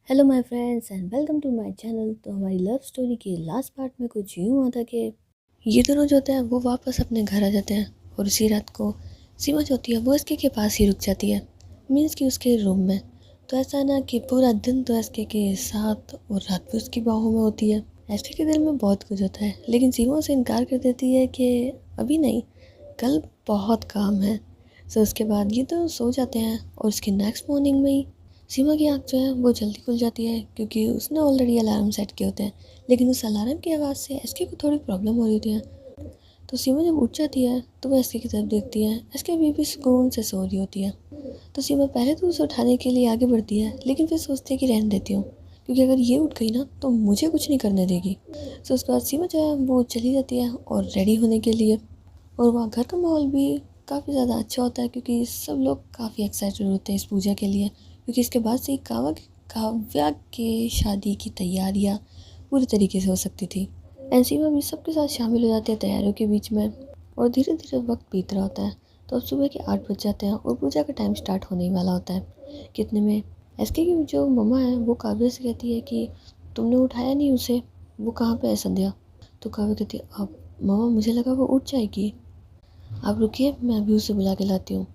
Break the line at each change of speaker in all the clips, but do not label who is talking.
Hello my friends and welcome to my channel. तो हमारी love story के last part में कुछ यूँ हुआ था कि ये दोनों जो होते हैं वो वापस अपने घर आ जाते हैं और उसी रात को सीमा जो होती है वो एसके के पास ही रुक जाती है, मीन्स कि उसके रूम में। तो ऐसा है ना कि पूरा दिन तो एसके के साथ और रात भी उसकी बाहों में होती है। एसके के दिल में बहुत कुछ होता है लेकिन सीमा उसे इनकार कर देती है कि अभी नहीं, कल बहुत काम है। सो उसके बाद ये तो सो जाते हैं और उसकी नेक्स्ट मॉर्निंग में ही सीमा की आँख जो है वो जल्दी खुल जाती है क्योंकि उसने ऑलरेडी अलार्म सेट किए होते हैं। लेकिन उस अलार्म की आवाज़ से एसके को थोड़ी प्रॉब्लम हो रही होती है। तो सीमा जब उठ जाती है तो वो एसके की तरफ देखती है। एसके अभी भी सुकून से सो रही होती है। तो सीमा पहले तो उसे उठाने के लिए आगे बढ़ती है लेकिन फिर सोचती है कि रहने देती हूँ, क्योंकि अगर ये उठ गई ना तो मुझे कुछ नहीं करने देगी। तो उसके बाद सीमा जो है वो चली जाती है और रेडी होने के लिए। और वहाँ घर का माहौल भी काफ़ी ज़्यादा अच्छा होता है क्योंकि सब लोग काफ़ी एक्साइटेड होते हैं इस पूजा के लिए, क्योंकि इसके बाद से ही काव्या के शादी की तैयारियाँ पूरी तरीके से हो सकती थी। एनसीमा भी सबके साथ शामिल हो जाते हैं तैयारियों के बीच में। और धीरे धीरे वक्त बीत रहा होता है। तो अब सुबह के 8 बज जाते हैं और पूजा का टाइम स्टार्ट होने ही वाला होता है। कितने में एसके की जो मम्मा है वो काव्या से कहती है कि तुमने उठाया नहीं उसे, वो कहाँ पे है संध्या। तो काव्या कहती है अब मम्मा मुझे लगा वो उठ जाएगी, आप रुकिए मैं अभी उसे बुला के लाती हूँ।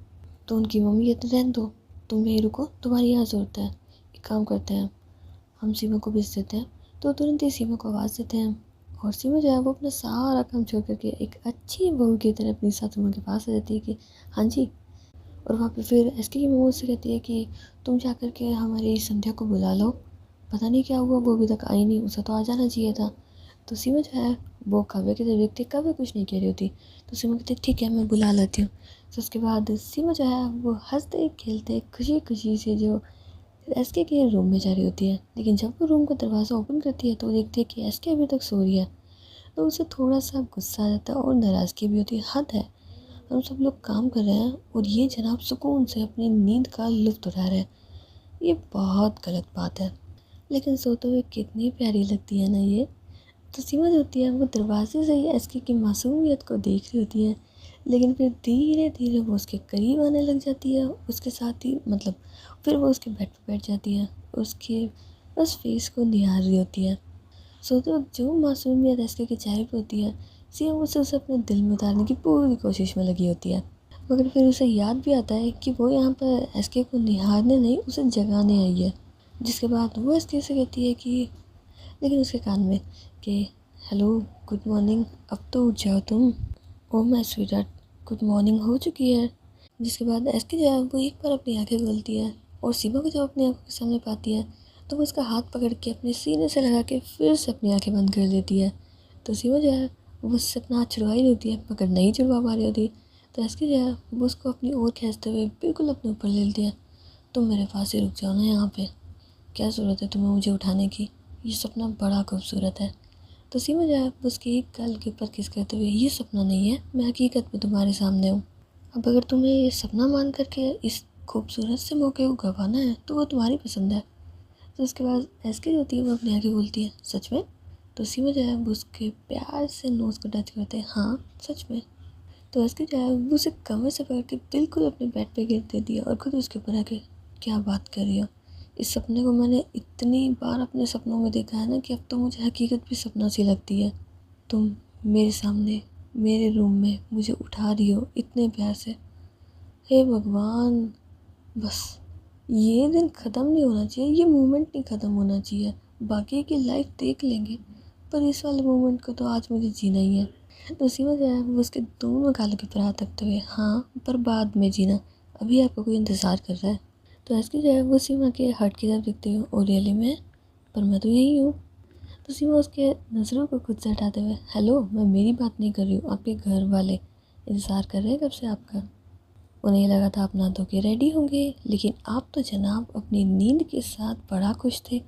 तो उनकी मम्मी कहती रहने दो, तुम यहीं रुको, तुम्हारी यहाँ ज़रूरत है। एक काम करते हैं, हम सीमा को भेज देते हैं। तो तुरंत ही सीमा को आवाज़ देते हैं और सीमा जो है वो अपना सारा काम छोड़ करके एक अच्छी बहू की तरह अपनी सासू माँ के पास आ जाती है कि हाँ जी। और वहाँ पे फिर एसके की मम्मी उससे कहती है कि तुम जा कर के हमारी संध्या को बुला लो, पता नहीं क्या हुआ वो अभी तक आई नहीं, उसे तो आ जाना चाहिए था। तो सीमा जो है वो काव्या की तरफ देखती है, काव्या कुछ नहीं कह रही होती। तो सीमा कहती है ठीक है मैं बुला लेती हूँ। तो उसके बाद सीमा जो है वो हंसते खेलते खुशी खुशी से जो एसके के रूम में जा रही होती है। लेकिन जब वो रूम का दरवाज़ा ओपन करती है तो वो देखती है कि एसके अभी तक सो रही है। तो उसे थोड़ा सा गुस्सा आ जाता है और नाराज़गी भी होती है। हद है, हम सब लोग काम कर रहे हैं और ये जनाब सुकून से अपनी नींद का लुत्फ़ उठा रहे हैं, ये बहुत गलत बात है। लेकिन सोते हुए कितनी प्यारी लगती है ना ये। तो सीमा जो होती है वो दरवाजे से ही एसके की मासूमियत को देख रही होती है। लेकिन फिर धीरे धीरे वो उसके करीब आने लग जाती है, उसके साथ ही मतलब फिर वो उसके बेड पर बैठ जाती है, उसके बस फेस को निहार रही होती है। सोते वक्त जो मासूमियत एसके के चेहरे पर होती है, सीमा उसे अपने दिल में उतारने की पूरी कोशिश में लगी होती है। मगर फिर उसे याद भी आता है कि वो यहाँ पर एसके को निहारने नहीं उसे जगाने आई है। जिसके बाद वो एसके से कहती है कि लेकिन उसके कान में कि हेलो गुड मॉर्निंग, अब तो उठ जाओ तुम। Oh my sweetheart, good morning हो चुकी है। जिसके बाद एसके जो है वो एक बार अपनी आंखें खोलती है और सीमा को जब अपनी आंखों के सामने पाती है तो वो उसका हाथ पकड़ के अपने सीने से लगा के फिर से अपनी आंखें बंद कर देती है। तो सीमा जो है वो उससे अपना हाथ छुड़वा ही होती है मगर नहीं छुड़वा पा रही होती। तो एसके जो है वो उसको अपनी ओर खींचते हुए बिल्कुल अपने ऊपर ले लेती है। तुम मेरे पास ही रुक जाओ ना यहाँ पे, क्या ज़रूरत है तुम्हें मुझे उठाने की, ये सपना बड़ा खूबसूरत है। तो सीमा जो है उसके एक गाल के ऊपर किस करते हुए, ये सपना नहीं है, मैं हकीकत में तुम्हारे सामने हूँ। अब अगर तुम्हें ये सपना मान करके इस खूबसूरत से मौके को गंवाना है तो वो तुम्हारी पसंद है। तो उसके बाद एसके जो होती है वो अपनी आंखें बोलती है सच में। तो सीमा जो है वो उसके प्यार से नोज़ को टच करते हैं, हाँ सच में। तो एसके जो है वो उसे कमर से पकड़ के बिल्कुल अपने बेड पे गिर देती है और खुद उसके ऊपर आके क्या बात कर रही हो, इस सपने को मैंने इतनी बार अपने सपनों में देखा है ना कि अब तो मुझे हकीकत भी सपना सी लगती है। तुम मेरे सामने मेरे रूम में मुझे उठा रही हो इतने प्यार से, हे भगवान, बस ये दिन ख़त्म नहीं होना चाहिए, ये मोमेंट नहीं ख़त्म होना चाहिए। बाकी की लाइफ देख लेंगे पर इस वाले मोमेंट को तो आज मुझे जीना ही है। तो सीमा जो है वो उसके दोनों गालों के ऊपर हाथ रखते हुए, हाँ पर बाद में जीना, अभी आपको कोई इंतज़ार कर रहा है। तो ऐसे जो है वो सीमा के हर्ट की तरफ देखते हुए, और रियली में, पर मैं तो यही हूँ। तो सीमा उसके नज़रों को खुद से हटाते हुए, हेलो मैं मेरी बात नहीं कर रही हूँ, आपके घर वाले इंतज़ार कर रहे हैं कब से आपका। उन्हें लगा था आप नहा धो के रेडी होंगे लेकिन आप तो जनाब अपनी नींद के साथ बड़ा खुश थे।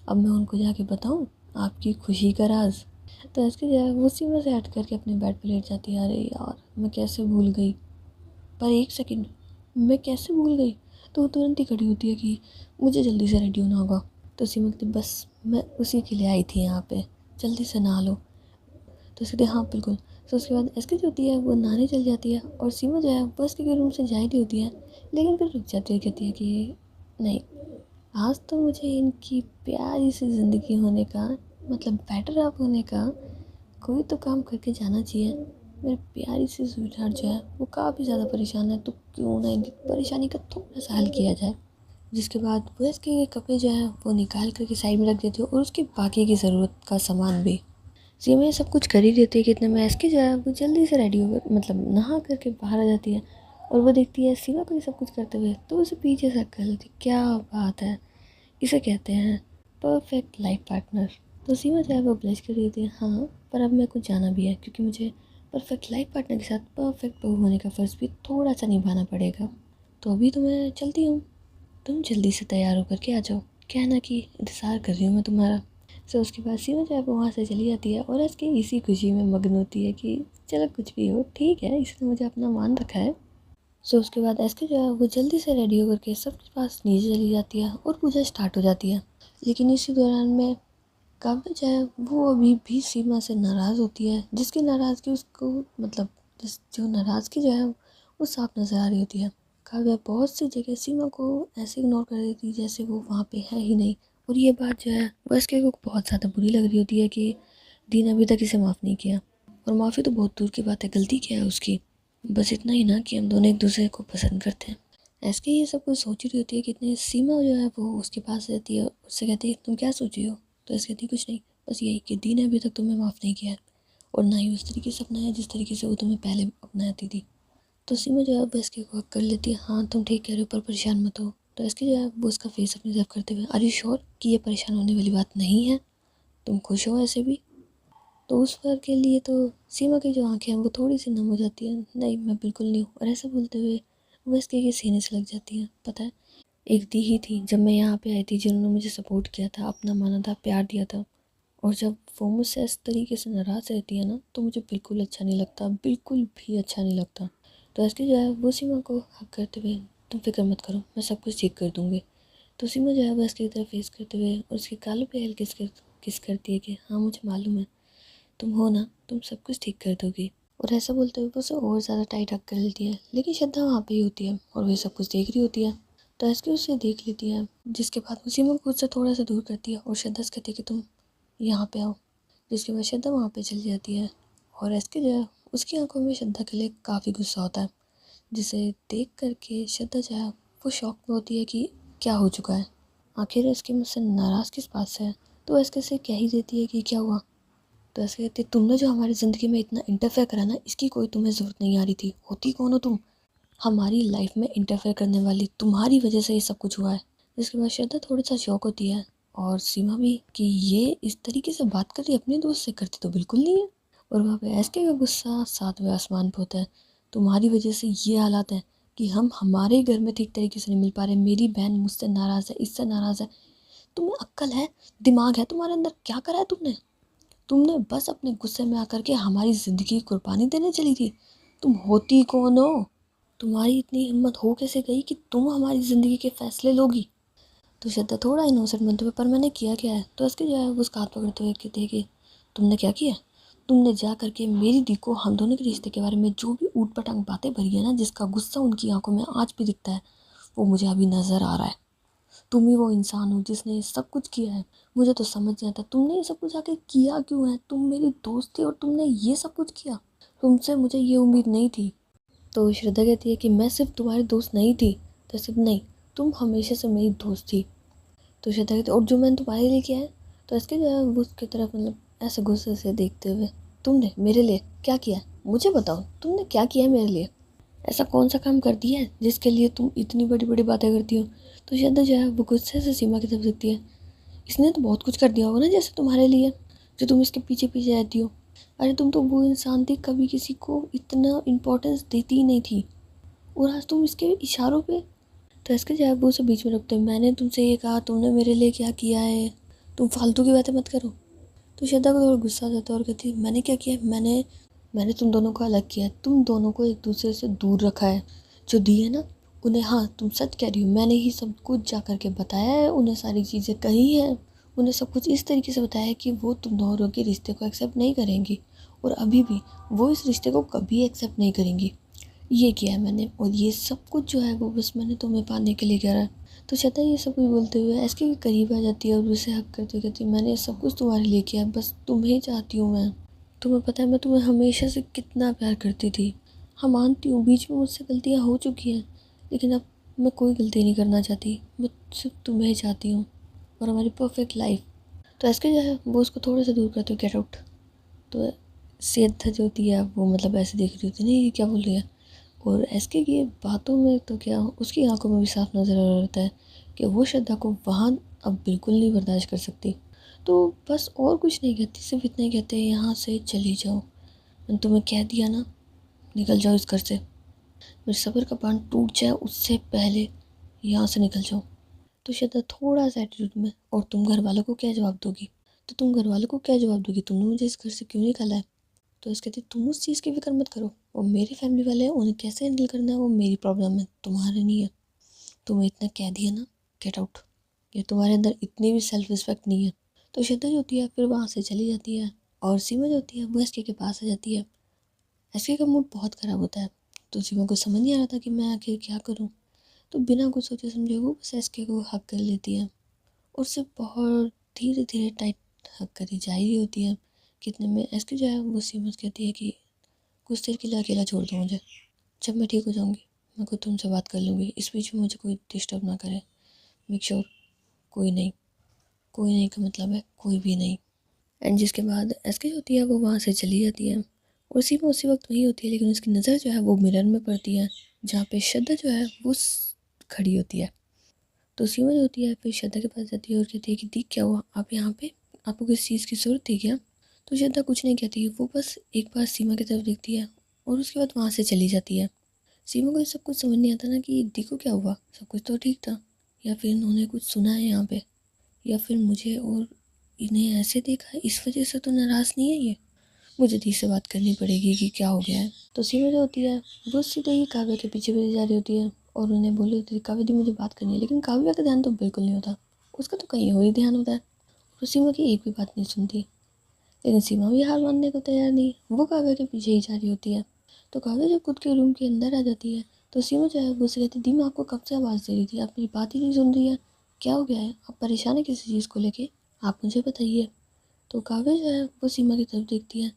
अब मैं उनको जाके बताऊँ आपकी खुशी का राज। तो इसके जो है वो सीमा से हट करके अपने बेड पर लेट जाती है। अरे यार मैं कैसे भूल गई, पर एक सेकंड, मैं कैसे भूल गई। तो वो तुरंत ही खड़ी होती है कि मुझे जल्दी से रेडी होना होगा। तो सीमा कहती बस मैं उसी के लिए आई थी यहाँ पे, जल्दी से नहा लो। तो उसके हाँ बिल्कुल। तो उसके बाद एसके जो होती है वो नहाने चल जाती है और सीमा जो है वो एसके के रूम से जा रही होती है लेकिन फिर रुक जाती है, कहती है कि नहीं, आज तो मुझे इनकी प्यारी सी ज़िंदगी होने का, मतलब बेटर हाफ होने का कोई तो काम करके जाना चाहिए। मेरी प्यारी सी स्वीटहार्ट जो है वो काफ़ी ज़्यादा परेशान है, तो क्यों ना इनकी परेशानी का थोड़ा सा हल किया जाए। जिसके बाद वो इसके कपड़े जो है वो निकाल करके साइड में रख देती हूँ और उसकी बाकी की ज़रूरत का सामान भी। सीमा ये सब कुछ कर ही देती है कि इतने में एसके जो है वो जल्दी से रेडी होकर, मतलब नहा करके बाहर आ जाती है। और वो देखती है सीमा को ये सब कुछ करते हुए, तो उसे पीछे से कर लेती है। क्या बात है, इसे कहते हैं परफेक्ट लाइफ पार्टनर। तो सीमा जो है वो ब्लश कर रही थी, हाँ पर अब मैं कुछ जाना भी है, क्योंकि मुझे परफेक्ट लाइफ पार्टनर के साथ परफेक्ट बहू होने का फ़र्ज़ भी थोड़ा सा निभाना पड़ेगा। तो अभी तो मैं चलती हूँ, तुम जल्दी से तैयार होकर के आ जाओ, क्या है ना कि इंतज़ार कर रही हूँ मैं तुम्हारा। सो उसके बाद सीमा जो है वो वहाँ से चली जाती है और इसकी इसी खुशी में मगन होती है कि चलो कुछ भी हो ठीक है, इसने मुझे अपना मान रखा है। सो उसके बाद एस के जो है वो जल्दी से रेडी होकर के सबके पास नीचे चली जाती है और पूजा स्टार्ट हो जाती है। लेकिन इसी दौरान में काव्या जो है वो अभी भी सीमा से नाराज़ होती है, जिसकी नाराज़गी उसको, मतलब जिस जो नाराज़गी जो है वो साफ नज़र आ रही होती है। काव्या बहुत सी जगह सीमा को ऐसे इग्नोर कर देती है जैसे वो वहाँ पे है ही नहीं। और ये बात जो है वो एसके को बहुत ज़्यादा बुरी लग रही होती है कि दीन अभी तक इसे माफ़ नहीं किया। और माफ़ी तो बहुत दूर की बात है, गलती क्या है उसकी, बस इतना ही ना कि हम दोनों एक दूसरे को पसंद करते हैं। एसके ये सब कुछ सोच रही होती है कि इतनी सीमा जो है वो उसके पास रहती है, उससे कहती है तुम क्या सोच रही हो। तो ऐसे कहती कुछ नहीं, बस यही कि दी ने अभी तक तुम्हें माफ़ नहीं किया है और ना ही उस तरीके से अपनाया जिस तरीके से वो तुम्हें पहले अपनाती थी। तो सीमा जो है वो इसके को हक कर लेती है, हाँ तुम ठीक कह रहे हो पर परेशान मत हो। तो इसके जो है वो उसका फेस अपनी तरफ करते हुए, आर यू श्योर कि ये परेशान होने वाली बात नहीं है, तुम खुश हो ऐसे भी। तो उस बार के लिए तो सीमा की जो आंखें हैं वो थोड़ी सी नम हो जाती हैं, नहीं मैं बिल्कुल नहीं हूँ। और ऐसा बोलते हुए वो इसके के सीने से लग जाती है। पता है, एक दी ही थी जब मैं यहाँ पे आई थी जिन्होंने मुझे सपोर्ट किया था, अपना माना था, प्यार दिया था। और जब वो मुझसे इस तरीके से नाराज़ रहती है ना तो मुझे बिल्कुल अच्छा नहीं लगता, बिल्कुल भी अच्छा नहीं लगता। तो इसके जो है वो सीमा को हक करते हुए, तुम फिक्र मत करो मैं सब कुछ ठीक कर दूँगी। तो सीमा जो है वो इसकी तरफ फेस करते हुए और उसके कालों पे हल्के किस करती है कि हाँ मुझे मालूम है, तुम हो ना, तुम सब कुछ ठीक कर दोगी। और ऐसा बोलते हुए वो उसे और ज़्यादा टाइट हक कर लेती है। लेकिन श्रद्धा वहाँ पे ही होती है और वह सब कुछ देख रही होती है। तो ऐसे उसे देख लेती है, जिसके बाद वो सीमा को खुद से थोड़ा सा दूर करती है और श्रद्धा से कहती है कि तुम यहाँ पे आओ। जिसके बाद श्रद्धा वहाँ पे चली जाती है और एसके जो है उसकी आंखों में श्रद्धा के लिए काफ़ी गुस्सा होता है, जिसे देख करके श्रद्धा जो है वो शॉक में होती है कि क्या हो चुका है, आखिर इसकी मुझसे नाराज़ किस बात से है। तो एसके से कह ही देती है कि क्या हुआ। तो ऐसे कहती है तुमने जो हमारी ज़िंदगी में इतना इंटरफेयर करा ना, इसकी कोई तुम्हें ज़रूरत नहीं आ रही थी, होती कौन हो तुम, हमारी लाइफ में इंटरफेयर करने वाली, तुम्हारी वजह से ये सब कुछ हुआ है। जिसके बाद श्रद्धा थोड़ा सा शौक होती है और सीमा भी कि ये इस तरीके से बात कर रही है अपने दोस्त से, करती तो बिल्कुल नहीं है। और वहाँ पे एसके का गुस्सा सातवें आसमान पे होता है, तुम्हारी वजह से ये हालात है कि हम हमारे घर में ठीक तरीके से नहीं मिल पा रहे, मेरी बहन मुझसे नाराज़ है, इससे नाराज़ है। तुम्हें अक्ल है, दिमाग है तुम्हारे अंदर, क्या करा है तुमने, तुमने बस अपने गुस्से में आकर के हमारी ज़िंदगी की कुर्बानी देने चली थी। तुम होती कौन हो, तुम्हारी इतनी हिम्मत हो कैसे गई कि तुम हमारी ज़िंदगी के फैसले लोगी। तो श्रद्धा थोड़ा इनोसेंट बनते हुए, पर मैंने किया क्या है। तो उसके जो है वो उसका हाथ पकड़ते हुए कहते हैं कि तुमने क्या किया, तुमने जा करके मेरी दी को हम दोनों के रिश्ते के बारे में जो भी ऊट पटांग बातें भरी है ना, जिसका गुस्सा उनकी आंखों में आज भी दिखता है, वो मुझे अभी नज़र आ रहा है। तुम ही वो इंसान हो जिसने ये सब कुछ किया है। मुझे तो समझ नहीं आता तुमने ये सब कुछ आके किया क्यों है, तुम मेरी दोस्त थी और तुमने ये सब कुछ किया, तुमसे मुझे ये उम्मीद नहीं थी। तो श्रद्धा कहती है कि मैं सिर्फ तुम्हारी दोस्त नहीं थी, तो सिर्फ नहीं, तुम हमेशा से मेरी दोस्त थी। तो श्रद्धा कहती है और जो मैंने तुम्हारे लिए किया है। तो इसके जो है वो उसकी तरफ मतलब ऐसे गुस्से से देखते हुए, तुमने मेरे लिए क्या किया है, मुझे बताओ तुमने क्या किया है मेरे लिए, ऐसा कौन सा काम कर दिया है जिसके लिए तुम इतनी बड़ी बड़ी बातें करती हो। तो श्रद्धा जो है वो गुस्से से सीमा की तरफ देखती है, इसने तो बहुत कुछ कर दिया होगा ना जैसे तुम्हारे लिए, जो तुम इसके पीछे पीछे रहती हो। अरे तुम तो वो इंसान थी कभी किसी को इतना इम्पोर्टेंस देती ही नहीं थी, और आज तुम इसके इशारों पे। तो इसके जो है वो उसे बीच में रखते हैं, मैंने तुमसे ये कहा, तुमने मेरे लिए क्या किया है, तुम फालतू की बातें मत करो। तो श्रद्धा को थोड़ा गुस्सा आ जाता है और कहती है मैंने क्या किया, मैंने तुम दोनों को अलग किया है, तुम दोनों को एक दूसरे से दूर रखा है। जो दी है ना उन्हें, हाँ तुम सच कह रही हो, मैंने ही सब कुछ जा कर के बताया है, उन्हें सारी चीज़ें कही हैं, उन्हें सब कुछ इस तरीके से बताया है कि वो तुम दोनों के रिश्ते को एक्सेप्ट नहीं करेंगी, और अभी भी वो इस रिश्ते को कभी एक्सेप्ट नहीं करेंगी। ये किया है मैंने, और ये सब कुछ जो है वो बस मैंने तुम्हें पाने के लिए करा है। तो श्रद्धा ये सब कुछ बोलते हुए एसके के करीब आ जाती है और उसे हक करते कहती है, मैंने सब कुछ तुम्हारे लिए किया है, बस तुम्हें ही चाहती हूँ मैं। तुम्हें पता है मैं तुम्हें हमेशा से कितना प्यार करती थी। हाँ मानती हूँ बीच में मुझसे गलतियाँ हो चुकी हैं, लेकिन अब मैं कोई गलती नहीं करना चाहती। मैं सिर्फ तुम्हें ही चाहती हूँ और हमारी परफेक्ट लाइफ। तो एसके जो है वो उसको थोड़ा सा दूर करते हुए गेट आउट। तो सिद्धा जो होती है वो मतलब ऐसे देख रही होती है, नहीं ये क्या बोल रही है। और एसके की बातों में तो क्या उसकी आंखों में भी साफ नज़र आ रहा होता है कि वो श्रद्धा को वहाँ अब बिल्कुल नहीं बर्दाश्त कर सकती। तो बस और कुछ नहीं कहती, सिर्फ इतना ही कहते हैं यहाँ से चली जाओ, मैंने तुम्हें कह दिया ना, निकल जाओ इस घर से। मेरे सब्र का बांध टूट जाए उससे पहले यहाँ से निकल जाओ। तो श्रद्धा थोड़ा सा एटीट्यूड में, और तुम घर वालों को क्या जवाब दोगी। तो तुम घर वालों को क्या जवाब दोगी, तुमने मुझे इस घर से क्यों निकाला है। तो इस कहती तुम उस चीज़ की फिक्र मत करो, और मेरी फैमिली वाले हैं उन्हें कैसे हैंडल करना है वो मेरी प्रॉब्लम है, तुम्हारे नहीं है। तुम्हें इतना कह दिया ना, गेट आउट। ये तुम्हारे अंदर इतनी भी सेल्फ रिस्पेक्ट नहीं है। तो श्रद्धा जो होती है फिर वहाँ से चली जाती है और सीमा जो होती है वो एसके के पास आ जाती है। एसके का मूड बहुत ख़राब होता है, तो सीमा को समझ नहीं आ रहा था कि मैं आखिर क्या करूँ। तो बिना कुछ सोचे समझे वो बस एसके को हक कर लेती है और उसे बहुत धीरे धीरे टाइट हक करी जा रही होती है। कितने में एसके जो है वो सीमा से कहती है कि कुछ देर के लिए अकेला छोड़ दो मुझे, जब मैं ठीक हो जाऊँगी मैं खुद तुमसे बात कर लूँगी, इस बीच में मुझे कोई डिस्टर्ब ना करे। मेक श्योर कोई नहीं, कोई नहीं का मतलब है कोई भी नहीं। एंड जिसके बाद एसके जो होती है वो वहाँ से चली जाती है और सीमा उसी वक्त वहीं होती है, लेकिन उसकी नज़र जो है वो मिरर में पड़ती है जहाँ पे श्रद्धा जो है वो खड़ी होती है। तो सीमा जो होती है फिर श्रद्धा के पास जाती है और कहती है कि दी क्या हुआ, आप यहाँ पे, आपको किसी चीज़ की ज़रूरत थी क्या। तो श्रद्धा कुछ नहीं कहती है, वो बस एक बार सीमा की तरफ देखती है और उसके बाद वहाँ से चली जाती है। सीमा को ये सब कुछ समझ नहीं आता ना कि दी को क्या हुआ, सब कुछ तो ठीक था, या फिर इन्होंने कुछ सुना है यहाँ पे, या फिर मुझे और इन्हें ऐसे देखा है इस वजह से तो नाराज़ नहीं है ये। मुझे दी से बात करनी पड़ेगी कि क्या हो गया है। तो सीमा जो होती है वो सीधे ही काव्या के पीछे पीछे जा रही होती है और उन्हें बोली होती है काव्या दी मुझे बात करनी है, लेकिन काव्या का ध्यान तो बिल्कुल नहीं होता, उसका तो कहीं और ही ध्यान होता है। तो सीमा की एक भी बात नहीं सुनती, लेकिन सीमा भी हार मानने को तैयार नहीं, वो काव्या के पीछे ही जा रही होती है। तो काव्या जब खुद के रूम के अंदर आ जाती है तो सीमा जो है वो उसे कहती दी मैं आपको कब से आवाज़ दे रही थी, आप मेरी बात ही नहीं सुन रही है, क्या हो गया है, आप परेशान है किसी चीज़ को लेके, आप मुझे बताइए। तो काव्या जो है वो सीमा की तरफ देखती है,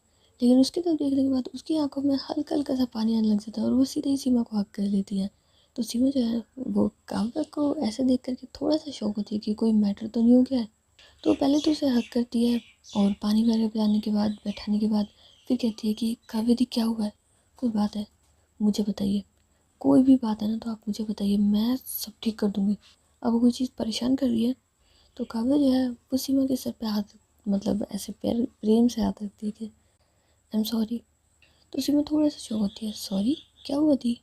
लेकिन उसकी तरफ देखने के बाद उसकी आंखों में हल्का हल्का सा पानी आने लग जाता है और वो सीधे ही सीमा को हक कर लेती है। तो सीमा जो है वो काव्या को ऐसे देख करके थोड़ा सा शौक होती है कि कोई मैटर तो नहीं हो गया है। तो पहले तो उसे हक करती है और पानी वगैरह पिलाने के बाद बैठाने के बाद फिर कहती है कि काव्या दी क्या हुआ है, कोई बात है मुझे बताइए, कोई भी बात है ना तो आप मुझे बताइए, मैं सब ठीक कर दूँगी। अब कोई चीज़ परेशान कर रही है। तो काव्या जो है वो सीमा के सर पे हाथ, मतलब ऐसे पैर प्रेम से हाथ रखती है कि आई एम सॉरी। तो सीमा थोड़ा सा शौक होती है, सॉरी क्या हुआ दी।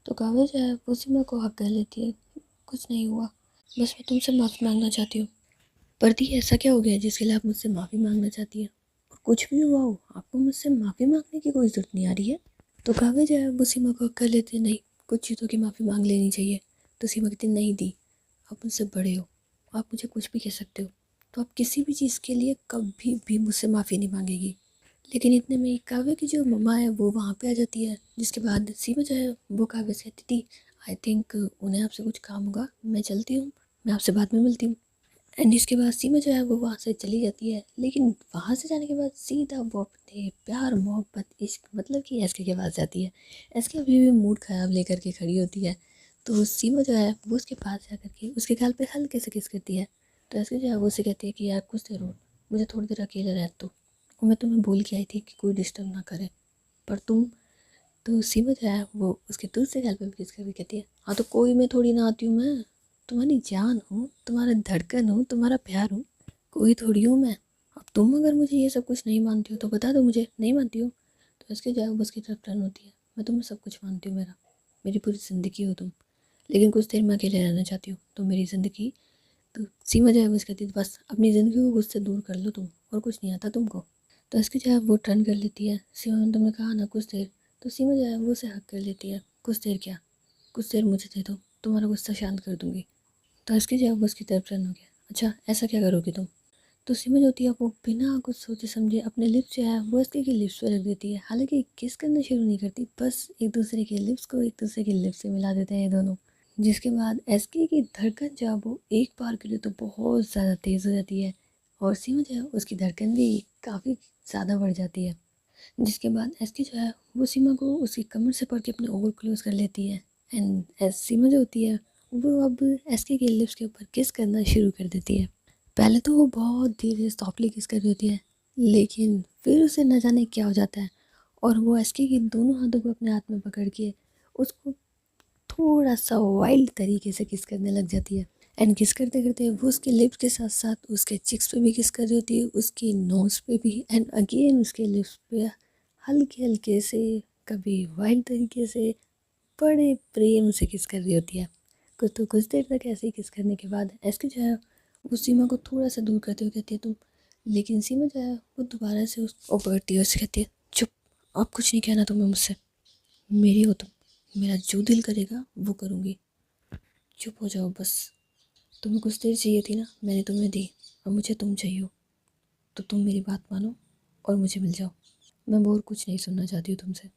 तो काव्या जो है वो सीमा को हक कर लेती है, कुछ नहीं हुआ, बस मैं तुमसे माफ़ी मांगना चाहती हूँ। पर दी ऐसा क्या हो गया जिसके लिए आप मुझसे माफ़ी मांगना चाहती हैं, और कुछ भी हुआ हो आपको मुझसे माफ़ी मांगने की कोई ज़रूरत नहीं आ रही है। तो काव्या जो है वो सीमा को हक कर लेते हैं, नहीं कुछ चीज़ों की माफ़ी मांग लेनी चाहिए। तो सीमा कहती नहीं दी, आप मुझसे बड़े हो, आप मुझे कुछ भी कह सकते हो, तो आप किसी भी चीज़ के लिए कभी भी मुझसे माफ़ी नहीं मांगेगी। लेकिन इतने में काव्या की जो मम्मा है वो वहाँ पे आ जाती है, जिसके बाद सीमा जो है वो काव्या से कहती थी आई थिंक उन्हें आपसे कुछ काम होगा, मैं चलती हूँ, मैं आपसे बाद में मिलती हूँ। एंड इसके बाद सीमा जो है वो वहाँ से चली जाती है, लेकिन वहाँ से जाने के बाद सीधा वो अपने प्यार मोहब्बत इश्क मतलब कि एसके के पास जाती है। एसके अभी भी मूड ख़राब लेकर के खड़ी होती है, तो सीमा जो है वो उसके पास जा करके उसके गाल पे हल्के से किस करती है। तो एसके जो है वो उसे कहती है कि यार कुछ देर और मुझे थोड़ी देर अकेले रह दो, और मैं तुम्हें बोल के आई थी कि कोई डिस्टर्ब ना करे, पर तुम। तो सीमा जो है वो उसके दूसरे गाल पे भी किस करके कहती है हाँ तो कोई मैं थोड़ी ना आती हूँ, मैं तुम्हारी जान हूँ, तुम्हारा धड़कन हूँ, तुम्हारा प्यार हूँ, कोई थोड़ी हूँ मैं। अब तुम अगर मुझे ये सब कुछ नहीं मानती हो तो बता दो मुझे, नहीं मानती हो तो इसके जो है वो उसकी तरफ टर्न होती है, मैं तुम्हें सब कुछ मानती हूँ, मेरा मेरी पूरी ज़िंदगी हो तुम, लेकिन कुछ देर मैं अकेले रहना चाहती हूँ, तो मेरी ज़िंदगी। तो सीमा जो है वो उसकी कहती है बस अपनी ज़िंदगी को उससे दूर कर लो तुम, और कुछ नहीं आता तुमको। तो इसकी जो है वो टर्न कर लेती है, सीमा ने तुमने कहा ना कुछ देर, तो सीमा जो है वो उसे हक कर लेती है, कुछ देर क्या, कुछ देर मुझे दे दो, तुम्हारा गुस्सा शांत कर दूंगी। तो इसकी जो है वो उसकी तरफ टर्न हो गया, अच्छा ऐसा क्या करोगी तुम। तो सीमा जो होती है वो बिना कुछ सोचे समझे अपने लिप्स जो है वो इसके की लिप्स पे रख देती है, हालांकि किस करना शुरू नहीं करती, बस एक दूसरे के लिप्स को एक दूसरे के लिप्स से मिला देते हैं ये दोनों। जिसके बाद एसके की धड़कन जो है वो एक बार के लिए तो बहुत ज़्यादा तेज़ हो जाती है और सीमा जो है उसकी धड़कन भी काफ़ी ज़्यादा बढ़ जाती है। जिसके बाद एसके जो है वो सीमा को उसकी कमर से पकड़ के अपने ओवर क्लोज कर लेती है एंड एस सीमा जो होती है वो अब एसके के लिप्स के ऊपर किस करना शुरू कर देती है। पहले तो वो बहुत धीरे सॉफ्टली किस कर रही होती है, लेकिन फिर उसे न जाने क्या हो जाता है और वो एसके के दोनों हाथों को अपने हाथ में पकड़ के उसको थोड़ा सा वाइल्ड तरीके से किस करने लग जाती है। एंड किस करते करते वो उसके लिप्स के साथ साथ उसके चिक्स पे भी किस कर रही होती है, उसकी नोज़ पे भी एंड अगेन उसके लिप्स पे हल्के हल्के से, कभी वाइल्ड तरीके से, बड़े प्रेम से किस कर रही होती है। कुछ देर तक ऐसे ही किस करने के बाद एसके जो है वो सीमा को थोड़ा सा दूर करते हुए कहती है तुम, लेकिन सीमा जो है वो दोबारा से उसको पकड़ती है, उससे कहती है चुप, अब कुछ नहीं कहना तुम्हें मुझसे, मेरी हो तुम, मेरा जो दिल करेगा वो करूँगी, चुप हो जाओ बस। तुम्हें कुछ देर चाहिए थी ना, मैंने तुम्हें दी, अब मुझे तुम चाहिए हो, तो तुम मेरी बात मानो और मुझे मिल जाओ। मैं और कुछ नहीं सुनना चाहती हूँ तुमसे।